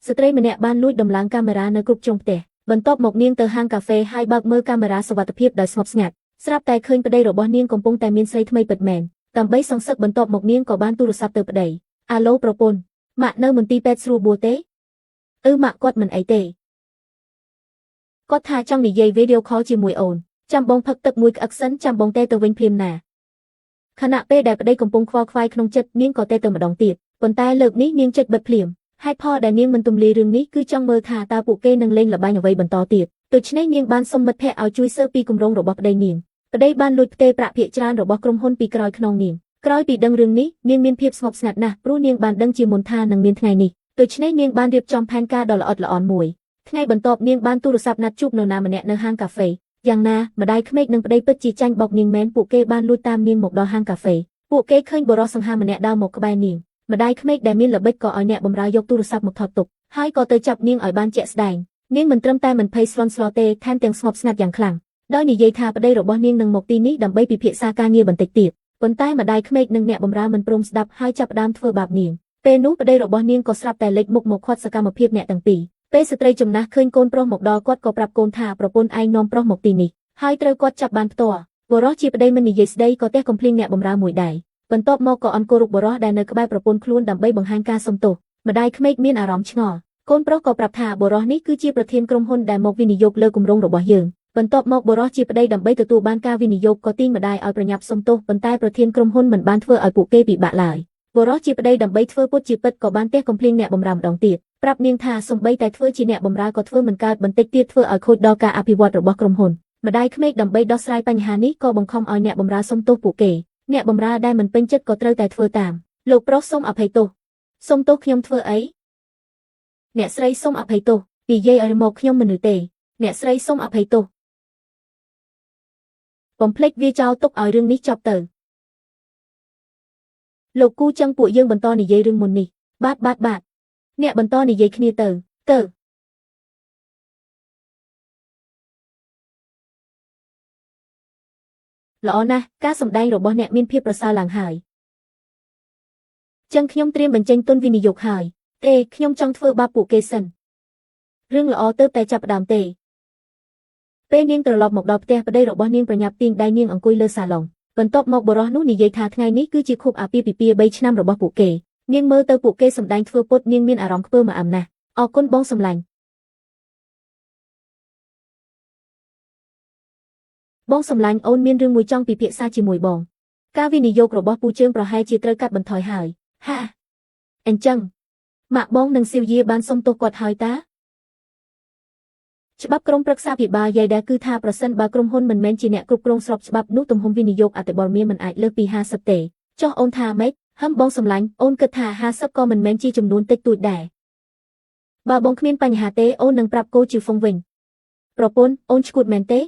ស្ត្រីម្នាក់បានលួចដំឡើងកាមេរ៉ានៅគ្រប់ជ្រុងផ្ទះបន្ទាប់មកនាងទៅហាងកាហ្វេហើយបើកមើលកាមេរ៉ាសុវត្ថិភាពដោយស្ងប់ស្ងាត់ស្រាប់តែឃើញប្តីរបស់នាងកំពុងតែមានស្រីថ្មីពិតមែនដើម្បីសងសឹកបន្ទាប់មកនាងក៏បានទូរស័ព្ទទៅប្តីអាឡូប្រពន្ធម៉ាក់នៅមន្ទីរពេទ្យស្រួលបួរទេម៉ាក់គាត់មិនអីទេគាត់ថាចង់និយាយវីដេអូខលជាមួយអូនចាំបងផឹកទឹកមួយក្អឹកសិនចាំបងទៅវិញភ្លាមណាខណៈពេលដែលប្តីកំពុងខ្វល់ខ្វាយក្នុងចិត្តនាងក៏ទៅម្ដងទៀតប៉ុន្តែលើកនេះនាងចុចបិទភ្លាមហេតុផលដែលនាងមិនទម្លាយរឿងនេះគឺចង់មើលថាតើពួកគេនឹងលេងល្បែងអ្វីបន្តទៀតដូច្នេះនាងបានសុំមិត្តភ័ក្តិឲ្យជួយស៊ើបពីគម្រោងរបស់ប្តីនាងប្តីបានលួចផ្ទេរប្រាក់ភាគច្រើនរបស់ក្រុមហ៊ុនពីក្រោយខ្នងនាងក្រោយពីដឹងរឿងនេះនាងមានភាពស្ងប់ស្ងាត់ណាស់ព្រោះនាងបានដឹងជាមុនថានឹងមានថ្ងៃនេះដូច្នេះនាងបានរៀបចំផែនការដ៏ល្អិតល្អន់មួយថ្ងៃបន្ទាប់នាងបានទូរស័ព្ទណាត់ជួបនរណាម្នាក់នៅហាងកាហ្វេយ៉ាងណាម្ដាយក្មេកនិងប្តីពិតជាចាញ់បោកនាងមែនពួកគេបានលួចតាមនាងមកដល់ហាងកាហ្វេពួកគេឃើញបុរសសង្ហាម្នាក់ដើរមកក្បែរនាងម្ដាយក្មេកដែលមានល្បិចក៏ឲ្យអ្នកបម្រើយកទូរស័ព្ទមកថតទុកហើយក៏ទៅចាប់នាងឲ្យបានជាក់ស្ដែងនាងមិនត្រឹមតែមិនភ័យស្លន់ស្លោទេថែមទាំងស្ងប់ស្ងាត់យ៉ាងខ្លាំងដោយនិយាយថាប្តីរបស់នាងនឹងមកទីនេះដើម្បីពិភាក្សាការងារបន្តិចទៀតប៉ុន្តែម្ដាយក្មេកនិងអ្នកបម្រើមិនព្រមស្ដាប់ហើយចាប់ផ្ដើមធ្វើបាបនាងពេលនោះប្តីរបស់នាងក៏ស្រាប់តែលេចមុខមកខាត់សកម្មភាពអ្នកទាំងពីរពេលស្ត្រីចំណាស់ឃើញកូនប្រុសមកដល់គាត់ក៏ប្រាប់កូនថាប្រពន្ធឯងនាំប្រុសមកទីនេះហើយត្រូវគាត់ចាប់បានផ្ទាល់បុរសជាប្តីមិននិយាយស្ដីក៏ទះកំភ្លៀងអ្នកបម្រើមួយដែរបន្ទាប់មកក៏អង្គុយរូបបុរសដែលនៅក្បែរប្រពន្ធខ្លួនដើម្បីបង្ហាញការសុំទោសម្ដាយក្មេកមានអារម្មណ៍ឆ្ងល់កូនប្រុសក៏ប្រាប់ថាបុរសនេះគឺជាប្រធានក្រុមហ៊ុនដែលមកវិនិយោគលើគម្រោងរបស់យើងបន្ទាប់មកបុរសជាប្តីដើម្បីទទួលបានការវិនិយោគក៏ទាញម្ដាយឲ្យប្រញាប់សុំទោសប៉ុន្តែប្រធានក្រុមហ៊ុនមិនបានធ្វើឲ្យពួកគេពិបាកឡើយបុរសជាប្តីដើម្បីធ្វើពុតជាពិតក៏បានទះកំភ្លៀងអ្នកបម្រើម្ដងទៀតប្រាប់នាងថាសំបីតែធ្វើជាអ្នកបម្រើក៏ធ្វើមិនកើតបន្តិចទៀតធ្វើឲ្យខូចដល់ការអភិវឌ្ឍរបស់ក្រុមហ៊ុនម្ដាយក្មេកដើម្បីដោះស្រាយបញ្ហានេះក៏បង្ខំឲ្យអ្នកបម្រើសុំទោសពួកគេអ្នកបម្រើដែលមិនពេញចិត្តក៏ត្រូវតែធ្វើតាមលោកប្រុសសុំអភ័យទោសសុំទោសខ្ញុំធ្វើអីអ្នកស្រីសុំអភ័យទោសនិយាយឲ្យមកខ្ញុំមិនទេអ្នកស្រីសុំអភ័យទោសបំភ្លេចវាចោលទុកឲ្យរឿងនេះចប់ទៅលោកគូចឹងពួកយើងបន្តនិយាយរឿងមុននេះបាទអ្នកបន្តនិយាយគ្នាទៅល្អណាស់ការសម្ដែងរបស់អ្នកមានភាពប្រសើរឡើងហើយចឹងខ្ញុំត្រៀមបញ្ចេញទុនវិនិយោគហើយទេខ្ញុំចង់ធ្វើបាបពួកគេសិនរឿងល្អទៅតែចាប់ផ្ដើមទេពេលនាងត្រឡប់មកដល់ផ្ទះប្តីរបស់នាងប្រញាប់ទាញដៃនាងអង្គុយលើសាឡុងបន្ទាប់មកបុរសនោះនិយាយថាថ្ងៃនេះគឺជាខួបអាពាហ៍ពិពាហ៍3ឆ្នាំរបស់ពួកគេនាងមើលទៅពួកគេសម្ដែងធ្វើពុតនាងមានអារម្មណ៍ខ្ពើមអាំណាស់អរគុណបងសម្លាញ់បងសម្លាញ់អូនមានរឿងមួយចង់ពិភាក្សាជាមួយបងការវិនិយោគរបស់ពូជើងប្រហែលជាត្រូវកាត់បន្ថយហើយហាអញ្ចឹងម៉ាក់បងនិងសៀវយាបានសុំទោសគាត់ហើយតាច្បាប់ក្រុមប្រឹក្សាភិបាលយាយដែរគឺថាប្រសិនបើក្រុមហ៊ុនមិនមែនជាអ្នកគ្រប់គ្រងស្របច្បាប់នោះទំហំវិនិយោគអតិបរមាមិនអាចលើសពី50ទេចុះអូនថាម៉េចហឹមបងសម្លាញ់អូនគិតថា50ក៏មិនមែនជាចំនួនតិចតួចដែរបើបងគ្មានបញ្ហាទេអូននឹងប្រាប់គោជាហ្វុងវិញប្រពន្ធអូនឈួតមែនទេ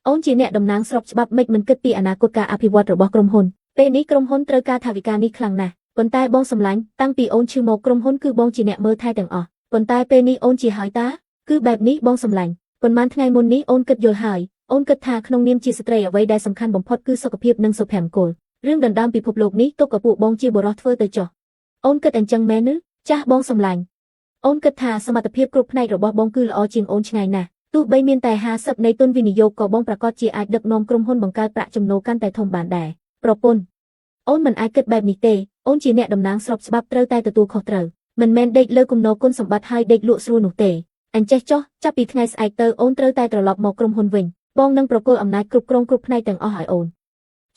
អូនជាអ្នកតំណាងស្របច្បាប់មិនគិតពីអនាគតការអភិវឌ្ឍរបស់ក្រុមហ៊ុនពេលនេះក្រុមហ៊ុនត្រូវការថវិកានេះខ្លាំងណាស់ប៉ុន្តែបងសម្លាញ់តាំងពីអូនឈឺមកក្រុមហ៊ុនគឺបងជាអ្នកមើលថែទាំងអស់ប៉ុន្តែពេលនេះអូនជាហើយតាគឺបែបនេះបងសម្លាញ់ប៉ុន្មានថ្ងៃមុននេះអូនគិតយល់ហើយអូនគិតថាក្នុងនាមជាស្ត្រីអ្វីដែលសំខាន់បំផុតគឺសុខភាពនិងសុភមង្គលរឿងដណ្ដើមពិភពលោកនេះទុកឲ្យពួកបងជាបុរសធ្វើទៅចុះអូនគិតអញ្ចឹងមែនឬចាស់បងសម្លាញ់អូនគិតថាសមត្ថភាពគ្រប់ផ្នែករបស់បងគឺល្អជាងអូនឆ្ងាយណាស់ទោះបីមានតែ50នៃទុនវិនិយោគក៏បងប្រកាសជាអាចដឹកនាំក្រុមហ៊ុនបង្កើតប្រាក់ចំណូលកាន់តែធំបានដែរប្រពន្ធអូនមិនអាចគិតបែបនេះទេអូនជាអ្នកតំណាងស្របច្បាប់ត្រូវតែទទួលខុសត្រូវមិនមែនដេកលើគំនរគុណសម្បត្តិហើយដេកលក់ស្រួលនោះទេអញ្ចេះចុះចាប់ពីថ្ងៃស្អែកទៅអូនត្រូវតែត្រឡប់មកក្រុមហ៊ុនវិញបងនឹងប្រគល់អំណាចគ្រប់គ្រងគ្រប់ផ្នែកទាំងអស់ឲ្យអូន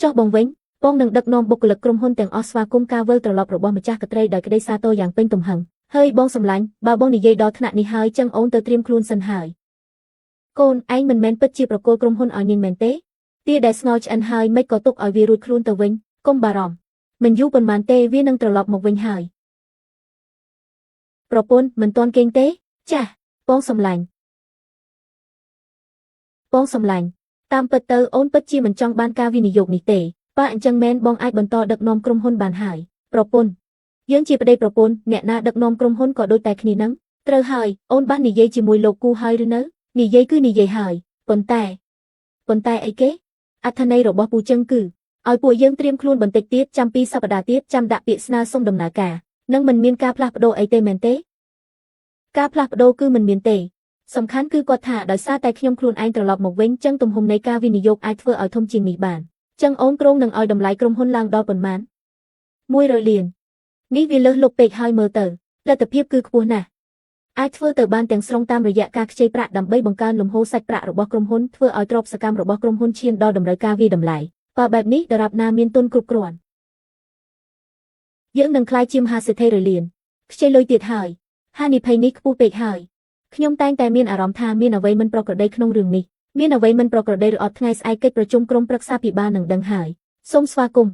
ចុះបងវិញបងនឹងដឹកនាំបុគ្គលិកក្រុមហ៊ុនទាំងអស់ស្វាគមន៍ការវិលត្រឡប់របស់ម្ចាស់កត្រីដោយក្តីសាទរយ៉ាងពេញទំហឹងហើយបងសម្លាញ់បើបងនិយាយដល់ថ្នាក់នេះហើយចឹងអូនទៅត្រៀមខ្លួនសិនហើយកូនឯងមិនមែនពិតជាប្រគល់ក្រុមហ៊ុនឲ្យនាងមែនទេទាដែលស្ងោរឆ្អិនហើយមិនក៏ទុកឲ្យវារួចខ្លួនទៅវិញកុំបារម្ភមិនយូរប៉ុន្មានទេវានឹងត្រឡប់មកវិញហើយប្រពន្ធមិនទាន់គេងទេចាស់បងសម្លាញ់តាមពិតទៅអូនពិតជាមិនចង់បានការវិនិយោគនេះទេបើអញ្ចឹងមែនបងអាចបន្តដឹកនាំក្រុមហ៊ុនបានហើយប្រពន្ធយើងជាប្តីប្រពន្ធអ្នកណាដឹកនាំក្រុមហ៊ុនក៏ដូចតែគ្នានឹងត្រូវហើយអូនបាននិយាយជាមួយលោកគូហើយឬនៅនិយាយគឺនិយាយហើយប៉ុន្តែអីគេអត្ថន័យរបស់ពូជឹងគឺឲ្យពួកយើងត្រៀមខ្លួនបន្តិចទៀតចាំ2សប្តាហ៍ទៀតចាំដាក់ពាក្យស្នើសុំដំណើរការនឹងមិនមានការផ្លាស់ប្ដូរអីទេមែនទេ ការផ្លាស់ប្ដូរគឺមិនមានទេសំខាន់គឺគាត់ថាដោយសារតែខ្ញុំខ្លួនឯងត្រឡប់មកវិញចឹងទំហំនៃការវិនិយោគអាចធ្វើឲ្យធំជាងនេះបានចឹងអូនគ្រោងនឹងឲ្យតម្លៃក្រុមហ៊ុនឡើងដល់ប៉ុន្មាន100លាននេះវាលើសលប់ពេកហើយមើលទៅលទ្ធភាពគឺខ្ពស់ណាស់អាចធ្វើទៅបានទាំងស្រុងតាមរយៈការខ្ចីប្រាក់ដើម្បីបង្កើនលំហូរសាច់ប្រាក់របស់ក្រុមហ៊ុនធ្វើឲ្យទ្រព្យសកម្មរបស់ក្រុមហ៊ុនឈានដល់តម្រូវការវាយតម្លៃបើបែបនេះដរាបណាមានទុនគ្រប់គ្រាន់យើងនឹងក្លាយជាមហាសេដ្ឋីរលានខ្ចីលុយទៀតហើយហានិភ័យនេះខ្ពស់ពេកហើយខ្ញុំតែងតែមានអារម្មណ៍ថាមានអ្វីមិនប្រក្រតីក្នុងរឿងនេះមានអ្វីមិនប្រក្រតីឬអត់ថ្ងៃស្អែកកិច្ចប្រជុំក្រុមប្រឹក្សាភិបាលនឹងដឹងហើយសូមស្វាគមន៍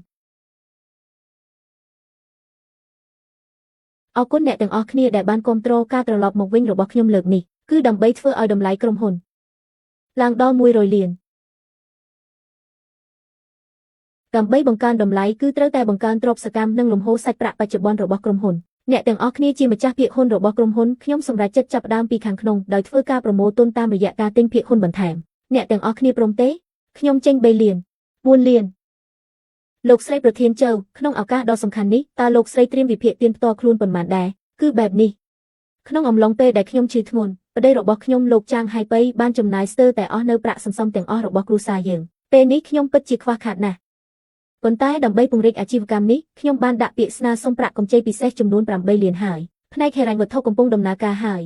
អរគុណអ្នកទាំងអស់គ្នាដែលបានគាំទ្រការត្រឡប់មកវិញរបស់ខ្ញុំលើកនេះគឺដើម្បីធ្វើឲ្យតម្លៃក្រុមហ៊ុនឡើងដល់100លានដើម្បីបង្កើនតម្លៃគឺត្រូវតែបង្កើនទ្រព្យសកម្មនិងលំហូរសាច់ប្រាក់បច្ចុប្បន្នរបស់ក្រុមហ៊ុនអ្នកទាំងអស់គ្នាជាម្ចាស់ភាគហ៊ុនរបស់ក្រុមហ៊ុនខ្ញុំសម្រេចចិត្តចាប់ផ្ដើមពីខាងក្នុងដោយធ្វើការប្រមូលទុនតាមរយៈការទិញភាគហ៊ុនបន្ថែមអ្នកទាំងអស់គ្នាព្រមទេខ្ញុំចេញ3លាន4លានលោកស្រីប្រធានជើក្នុងឱកាសដ៏សំខាន់នេះតើលោកស្រីត្រៀមវិភាគទានផ្ទាល់ខ្លួនប៉ុន្មានដែរគឺបែបនេះក្នុងអំឡុងពេលដែលខ្ញុំឈឺធ្ងន់ប្តីរបស់ខ្ញុំលោកចាងហៃប៉ៃបានចំណាយស្ទើរតែអស់នៅប្រាក់សន្សំទាំងអស់របស់គ្រួសារយើងពេលនេះខ្ញុំពិតជាខ្វះខាតណាស់ប៉ុន្តែដើម្បីពង្រីកអាជីវកម្មនេះខ្ញុំបានដាក់ពាក្យស្នើសុំប្រាក់កម្ចីពិសេសចំនួន8លានហើយផ្នែកហិរញ្ញវត្ថុកំពុងដំណើរការហើយ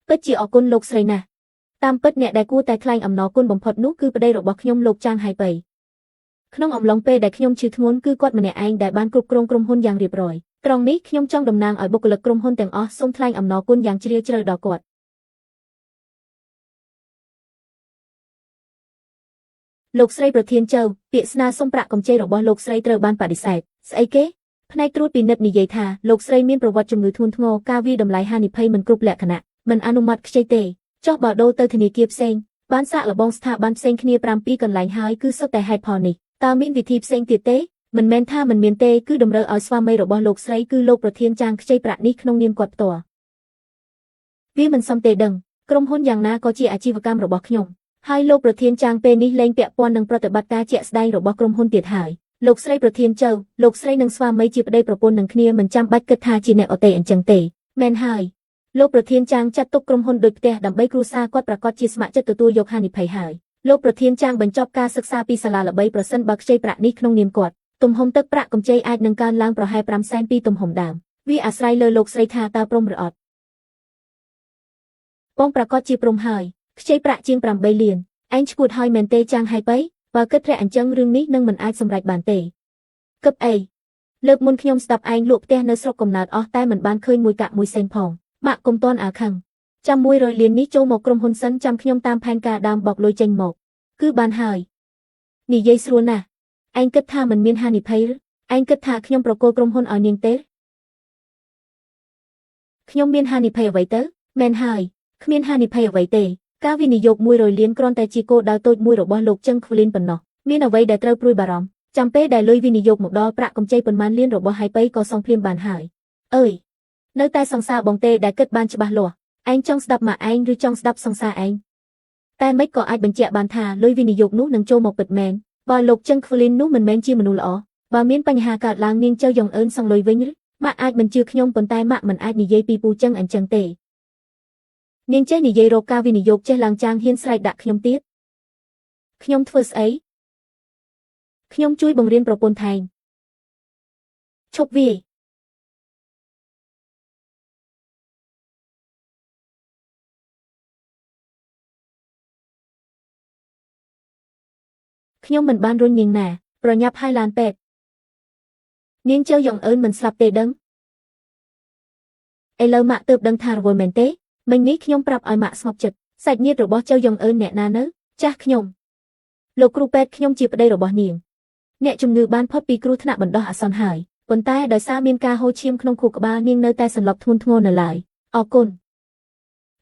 ពិតជាអរគុណលោកស្រីណាស់តាមពិតអ្នកដែលគួរតែថ្លែងអំណរគុណបំផុតនោះគឺប្តីរបស់ខ្ញុំលោកចាងហៃប៉ៃក្នុងអំឡុងពេលដែលខ្ញុំឈឺធ្ងន់គឺគាត់ម្នាក់ឯងដែលបានគ្រប់គ្រងក្រុមហ៊ុនយ៉ាងរៀបរយត្រង់នេះខ្ញុំចង់តំណាងឲ្យបុគ្គលិកក្រុមហ៊ុនទាំងអស់សូមថ្លែងអំណរគុណយ៉ាងជ្រាលជ្រៅដល់គាត់លោកស្រីប្រធានជើពាក្យស្នើសុំប្រាក់កម្ចីរបស់លោកស្រីត្រូវបានបដិសេធស្អីគេផ្នែកត្រួតពិនិត្យនិយាយថាលោកស្រីមានប្រវត្តិជំងឺធ្ងន់ធ្ងរការវាយតម្លៃហានិភ័យមិនគ្រប់លក្ខណៈមិនអនុម័តខ្ចីទេចុះបើដូរទៅធនាគារផ្សេងបានសាកល្បងស្ថាប័នផ្សេងគ្នា7កន្លែងហើយគឺសុទ្ធតែហេតុផលនេះតើមានវិធីផ្សេងទៀតទេមិនមែនថាមិនមានទេគឺតម្រូវឲ្យស្វាមីរបស់លោកស្រីគឺលោកប្រធានចាងខ្ចីប្រាក់នេះក្នុងនាមគាត់ផ្ទាល់វាមិនសមទេដឹងក្រុមហ៊ុនយ៉ាងណាក៏ជាអាជីវកម្មរបស់ខ្ញុំហើយលោកប្រធានចាងពេលនេះលែងពាក់ព័ន្ធនឹងប្រតិបត្តិការជាក់ស្ដែងរបស់ក្រុមហ៊ុនទៀតហើយលោកស្រីប្រធានជើលោកស្រីនិងស្វាមីជាប្តីប្រពន្ធនឹងគ្នាមិនចាំបាច់គិតថាជាអ្នកអតេអញ្ចឹងទេមែនហើយលោកប្រធានចាងចាត់ទុកក្រុមហ៊ុនដូចផ្ទះដើម្បីគ្រួសារគាត់ប្រកាសជាស្ម័គ្រចិត្តទទួលយកហានិភ័យហើយលោកប្រធានចាងបញ្ចប់ការសិក្សាពីសាលាល្បីប្រសិនបើខ្ចីប្រាក់នេះក្នុងនាមគាត់ទំហំទឹកប្រាក់កម្ចីអាចនឹងកើនឡើងប្រហែល5សែនពីទំហំដើមវាអាស្រ័យលើលោកស្រីថាតើព្រមឬអត់បងប្រកាសជាព្រមហើយខ្ចីប្រាក់ជាង8លានឯងឈួតហើយមែនទេចាងហៃប៉ៃបើគិតថាអញ្ចឹងរឿងនេះនឹងមិនអាចសម្រេចបានទេគឹបអីលើកមុនខ្ញុំស្ដាប់ឯងលក់ផ្ទះនៅស្រុកកំណើតអស់តែមិនបានឃើញមួយកាក់មួយសេនផងម៉ាក់កុំតន់អាខឹងចាំ100លាននេះចូលមកក្រុមហ៊ុនសិនចាំខ្ញុំតាមផែនការដើមបោកលុយចេញមកគឺបានហើយនិយាយស្រួលណាស់ឯងគិតថាមិនមានហានិភ័យឬឯងគិតថាខ្ញុំប្រកល់ក្រុមហ៊ុនឲ្យនាងទេខ្ញុំមានហានិភ័យអ្វីទៅមែនហើយគ្មានហានិភ័យអ្វីទេការវិនិយោគ100លានគ្រាន់តែជាគោលដៅតូចមួយរបស់លោកចឹងឃ្លីនប៉ុណ្ណោះមានអ្វីដែលត្រូវព្រួយបារម្ភចាំពេលដែលលុយវិនិយោគមកដល់ប្រាក់កម្ចីប៉ុន្មានលានរបស់ហៃប៉ៃក៏សងភ្លាមបានហើយអើយនៅតែសង្សារបងទេដែលគិតបានច្បាស់លាស់ឯងចង់ស្ដាប់ម៉ាក់ឯងឬចង់ស្ដាប់សង្សារឯងតែមិនក៏អាចបញ្ជាក់បានថាលុយវិនិយោគនោះនឹងចូលមកពិតមែនបើលោកចឹងឃ្លីននោះមិនមែនជាមនុស្សល្អបើមានបញ្ហាកើតឡើងនាងចៅយ៉ងអឿនសងលុយវិញឬម៉ាក់អាចមិនជឿខ្ញុំប៉ុន្តែម៉ាក់មិនអាចនិយាយពីពូចឹងអញ្ចឹងទេនាងចេះនិយាយរកការវិនិយោគចេះឡើងចាងហ៊ានស្រែកដាក់ខ្ញុំទៀតខ្ញុំធ្វើស្អីខ្ញុំជួយបង្រៀនប្រពន្ធថែងឈប់វាយខ្ញុំមិនបានរុញនាងណាប្រញាប់ហើយឡានពេទ្យនាងចៅយ៉ងអឿនមិនស្លាប់ទេដឹងឥឡូវម៉ាក់ទើបដឹងថារវល់មែនទេមិញនេះខ្ញុំប្រាប់ឲ្យម៉ាក់ស្ងប់ចិត្តសាច់ញាតិរបស់ចៅយ៉ងអឿនអ្នកណានៅចាស់ខ្ញុំលោកគ្រូពេទ្យខ្ញុំជាប្តីរបស់នាងអ្នកជំងឺបានផុតពីគ្រោះថ្នាក់បណ្ដោះអាសន្នហើយប៉ុន្តែដោយសារមានការហូរឈាមក្នុងខួរក្បាលនាងនៅតែសន្លប់ធ្ងន់ធ្ងរនៅឡើយអរគុណ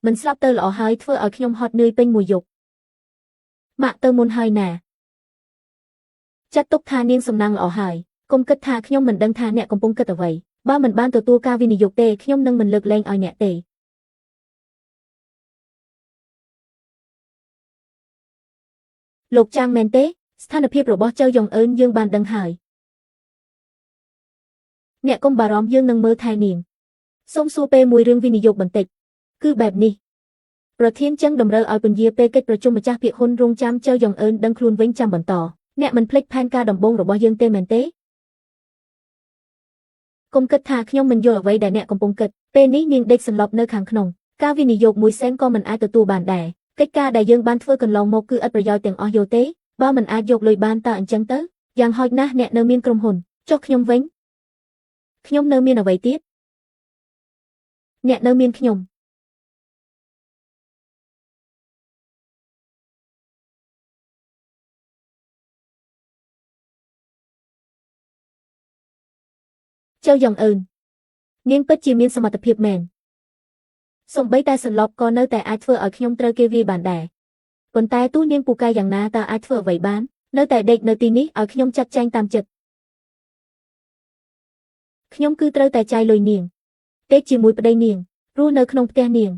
មិនស្លាប់ទៅល្អហើយធ្វើឲ្យខ្ញុំហត់នឿយពេញមួយយប់ម៉ាក់ទៅមុនហើយណាចាត់ទុកថានាងសំណាងល្អហើយកុំគិតថាខ្ញុំមិនដឹងថាអ្នកកំពុងគិតអ្វីបើមិនបានទទួលការវិនិយោគទេខ្ញុំនឹងមិនលើកលែងឲ្យអ្នកទេលោកចាំមែនទេស្ថានភាពរបស់ចៅយ៉ងអឿនយើងបានដឹងហើយអ្នកកុំបារម្ភយើងនឹងមើលថែនាង សូមសួរពេលមួយរឿងវិនិយោគបន្តិចគឺបែបនេះប្រធានចឹងតម្រូវឲ្យពន្យាពេលកិច្ចប្រជុំម្ចាស់ភាគហ៊ុនរងចាំជើយ៉ងអឺនដឹងខ្លួនវិញចាំបន្តអ្នកមិនភ្លេចផែនការដំបូងរបស់យើងទេមែនទេកុំគិតថាខ្ញុំមិនយល់អ្វីដែលអ្នកកំពុងគិតពេលនេះនាងដេកសន្លប់នៅខាងក្នុងការវិនិយោគ100,000,000ក៏មិនអាចទទួលបានដែរកិច្ចការដែលយើងបានធ្វើកន្លងមកគឺឥតប្រយោជន៍ទាំងអស់យល់ទេបើមិនអាចយកលុយបានតើអញ្ចឹងទៅយ៉ាងហោចណាស់អ្នកនៅមានក្រុមហ៊ុនចុះខ្ញុំវិញខ្ញុំនៅមានអ្វីទៀតអ្នកនៅមានខ្ញុំជើយ៉ងអឺននាងពិតជាមានសមត្ថភាពមែនសូម្បីតែសន្លប់ក៏នៅតែអាចធ្វើឲ្យខ្ញុំត្រូវគេវាយបានដែរប៉ុន្តែទោះនាងពូកែយ៉ាងណាតើអាចធ្វើអ្វីបាននៅតែដេកនៅទីនេះឲ្យខ្ញុំចាត់ចែងតាមចិត្តខ្ញុំគឺត្រូវតែចាយលុយនាងដេកជាមួយប្តីនាងរស់នៅក្នុងផ្ទះនាង